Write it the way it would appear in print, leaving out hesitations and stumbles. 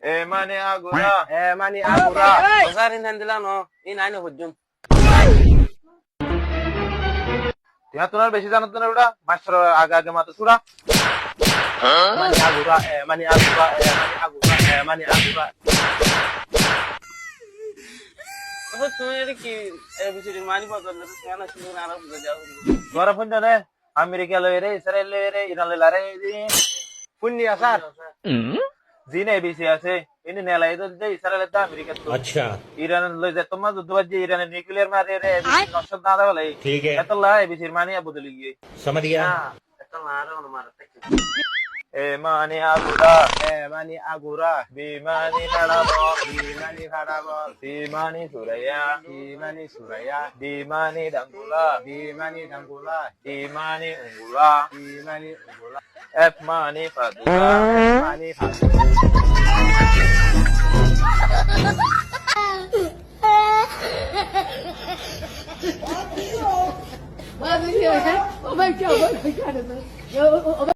mani agura. Mani agura. Osarin handila no. In aino hujjum. Tiha tunar beshi janat na uda. Master aga mata sura. Mani agura. Mani agura. Mani agura. Mani agura. Oh, তুমি এটা কি ABCD মানি পাগল না তুমি না শুনে না আর বুঝা যাও Suara pun jane. Amerika lere, Israel lere, Iran lere. Punya asar. Zine ABC আছে ini nela itu যে ইসরায়েলের দা আমেরিকা তো अच्छा ইরান লই যে তোমার যুদ্ধ বাজে ইরানের নিউক্লিয়ার মারে রে নষ্ট না দাও লাই ठीक है এত লা এবিসির মানিয়া বদলি গিয়ে समझ गया এটা মারো না মারো mani agura mani agura bimani hadabo bimani hadabo bimani suraya bimani suraya bimani dangula bimani dangula bimani unggula bimani unggula mani padula mani padula Oh my God! Oh my God!